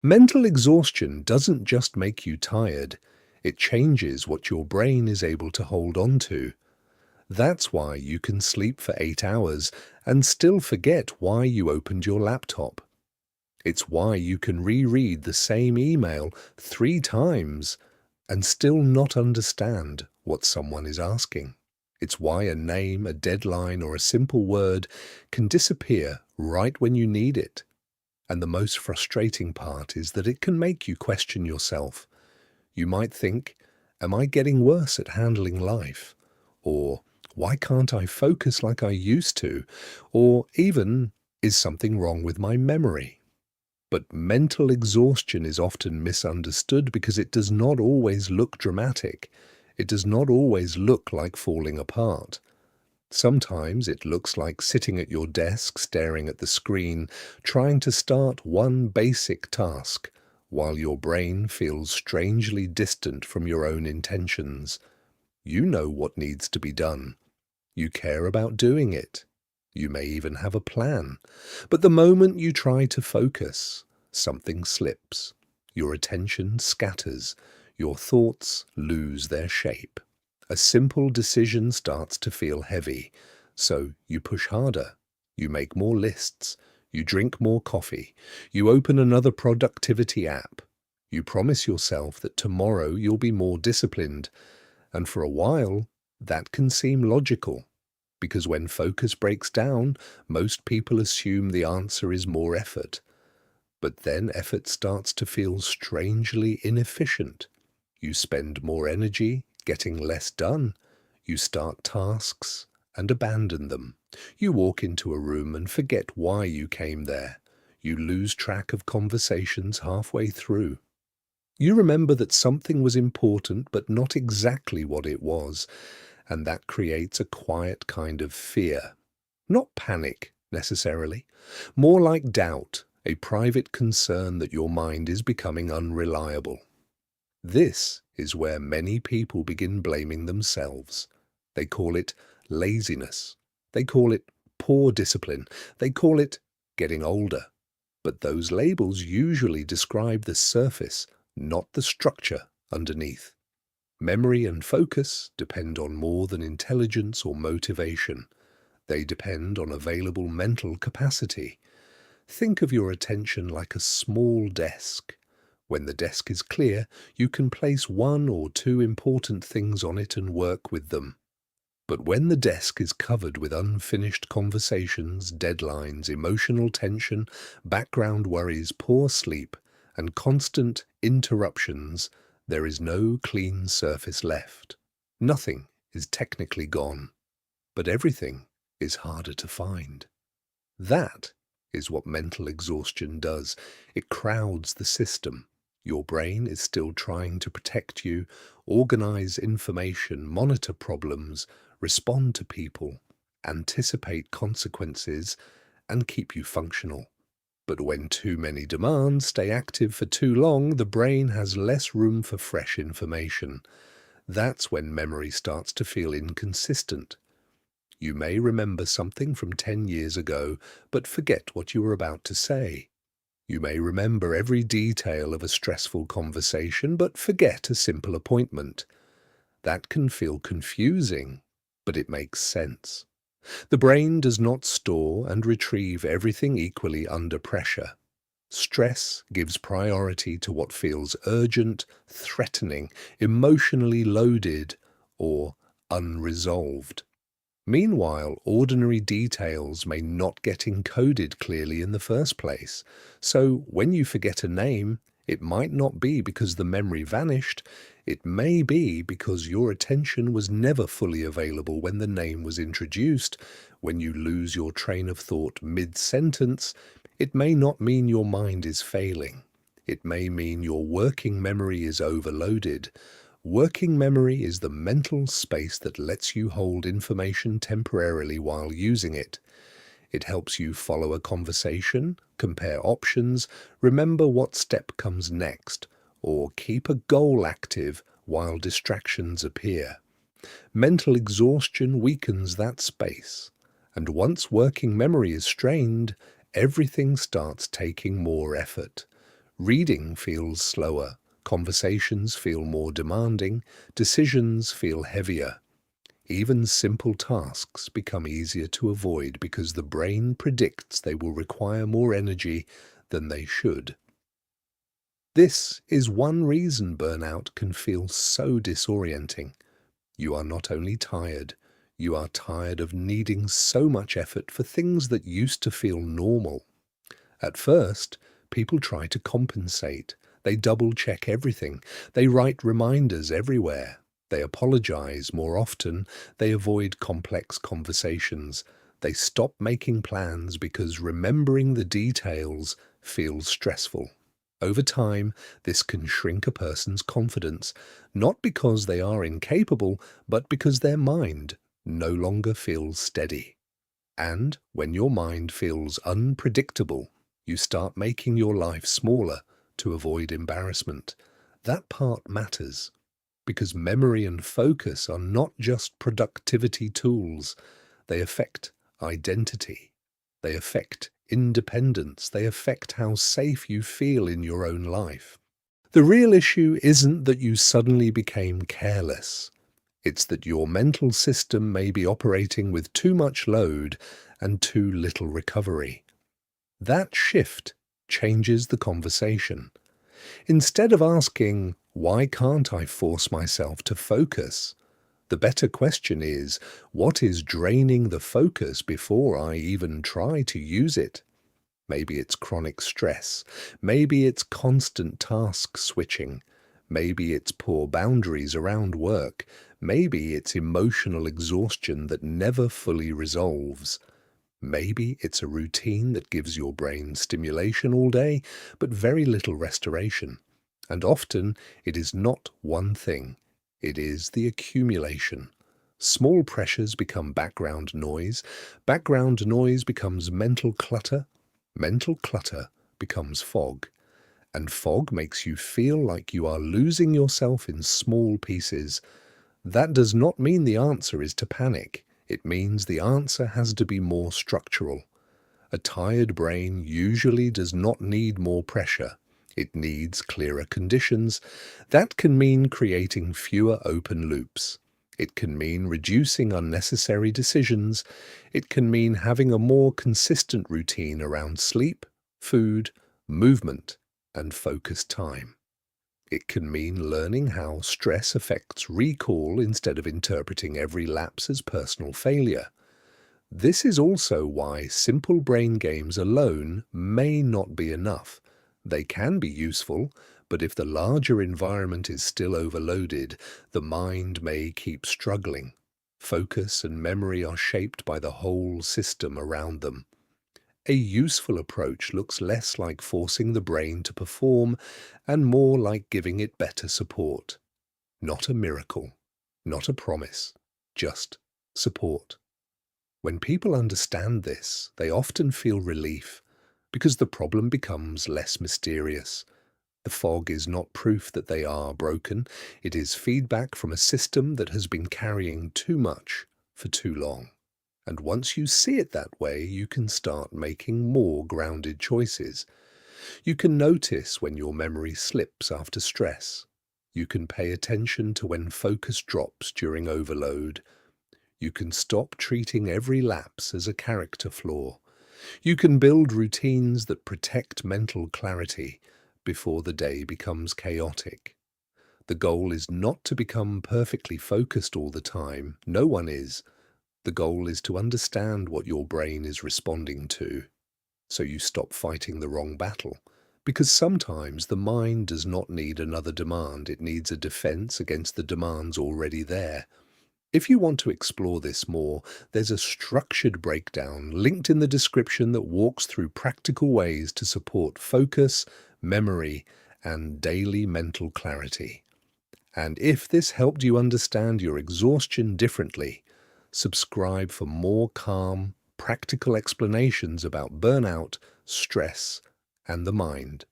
Mental exhaustion doesn't just make you tired, it changes what your brain is able to hold on to. That's why you can sleep for 8 hours and still forget why you opened your laptop. It's why you can reread the same email 3 times and still not understand what someone is asking. It's why a name, a deadline, or a simple word can disappear right when you need it. And the most frustrating part is that it can make you question yourself. You might think, am I getting worse at handling life? Or why can't I focus like I used to? Or even, is something wrong with my memory? But mental exhaustion is often misunderstood because it does not always look dramatic. It does not always look like falling apart. Sometimes it looks like sitting at your desk staring at the screen, trying to start one basic task, while your brain feels strangely distant from your own intentions. You know what needs to be done. You care about doing it. You may even have a plan. But the moment you try to focus, something slips. Your attention scatters. Your thoughts lose their shape. A simple decision starts to feel heavy, so you push harder. You make more lists. You drink more coffee. You open another productivity app. You promise yourself that tomorrow you'll be more disciplined. And for a while, that can seem logical. Because when focus breaks down, most people assume the answer is more effort. But then effort starts to feel strangely inefficient. You spend more energy getting less done. You start tasks and abandon them. You walk into a room and forget why you came there. You lose track of conversations halfway through. You remember that something was important but not exactly what it was, and that creates a quiet kind of fear. Not panic, necessarily. More like doubt, a private concern that your mind is becoming unreliable. This is where many people begin blaming themselves. They call it laziness. They call it poor discipline. They call it getting older. But those labels usually describe the surface, not the structure underneath. Memory and focus depend on more than intelligence or motivation. They depend on available mental capacity. Think of your attention like a small desk. When the desk is clear, you can place one or two important things on it and work with them. But when the desk is covered with unfinished conversations, deadlines, emotional tension, background worries, poor sleep, and constant interruptions, there is no clean surface left. Nothing is technically gone, but everything is harder to find. That is what mental exhaustion does. It crowds the system. Your brain is still trying to protect you, organize information, monitor problems, respond to people, anticipate consequences, and keep you functional. But when too many demands stay active for too long, the brain has less room for fresh information. That's when memory starts to feel inconsistent. You may remember something from 10 years ago, but forget what you were about to say. You may remember every detail of a stressful conversation, but forget a simple appointment. That can feel confusing, but it makes sense. The brain does not store and retrieve everything equally under pressure. Stress gives priority to what feels urgent, threatening, emotionally loaded, or unresolved. Meanwhile, ordinary details may not get encoded clearly in the first place. So when you forget a name, it might not be because the memory vanished. It may be because your attention was never fully available when the name was introduced. When you lose your train of thought mid-sentence, it may not mean your mind is failing. It may mean your working memory is overloaded. Working memory is the mental space that lets you hold information temporarily while using it. It helps you follow a conversation, compare options, remember what step comes next, or keep a goal active while distractions appear. Mental exhaustion weakens that space, and once working memory is strained, everything starts taking more effort. Reading feels slower, conversations feel more demanding, decisions feel heavier. Even simple tasks become easier to avoid because the brain predicts they will require more energy than they should. This is one reason burnout can feel so disorienting. You are not only tired, you are tired of needing so much effort for things that used to feel normal. At first, people try to compensate. They double-check everything. They write reminders everywhere. They apologize more often. They avoid complex conversations. They stop making plans because remembering the details feels stressful. Over time, this can shrink a person's confidence, not because they are incapable, but because their mind no longer feels steady. And when your mind feels unpredictable, you start making your life smaller to avoid embarrassment. That part matters, because memory and focus are not just productivity tools. They affect identity. They affect independence. They affect how safe you feel in your own life. The real issue isn't that you suddenly became careless. It's that your mental system may be operating with too much load and too little recovery. That shift changes the conversation. Instead of asking, "Why can't I force myself to focus?" the better question is, what is draining the focus before I even try to use it? Maybe it's chronic stress. Maybe it's constant task switching. Maybe it's poor boundaries around work. Maybe it's emotional exhaustion that never fully resolves. Maybe it's a routine that gives your brain stimulation all day, but very little restoration. And often it is not one thing. It is the accumulation. Small pressures become background noise. Background noise becomes mental clutter. Mental clutter becomes fog. And fog makes you feel like you are losing yourself in small pieces. That does not mean the answer is to panic. It means the answer has to be more structural. A tired brain usually does not need more pressure. It needs clearer conditions. That can mean creating fewer open loops. It can mean reducing unnecessary decisions. It can mean having a more consistent routine around sleep, food, movement, and focused time. It can mean learning how stress affects recall instead of interpreting every lapse as personal failure. This is also why simple brain games alone may not be enough. They can be useful, but if the larger environment is still overloaded, the mind may keep struggling. Focus and memory are shaped by the whole system around them. A useful approach looks less like forcing the brain to perform and more like giving it better support. Not a miracle, not a promise, just support. When people understand this, they often feel relief because the problem becomes less mysterious. The fog is not proof that they are broken. It is feedback from a system that has been carrying too much for too long. And once you see it that way, you can start making more grounded choices. You can notice when your memory slips after stress. You can pay attention to when focus drops during overload. You can stop treating every lapse as a character flaw. You can build routines that protect mental clarity before the day becomes chaotic. The goal is not to become perfectly focused all the time. No one is. The goal is to understand what your brain is responding to, so you stop fighting the wrong battle. Because sometimes the mind does not need another demand, it needs a defense against the demands already there. If you want to explore this more, there's a structured breakdown linked in the description that walks through practical ways to support focus, memory, and daily mental clarity. And if this helped you understand your exhaustion differently, subscribe for more calm, practical explanations about burnout, stress, and the mind.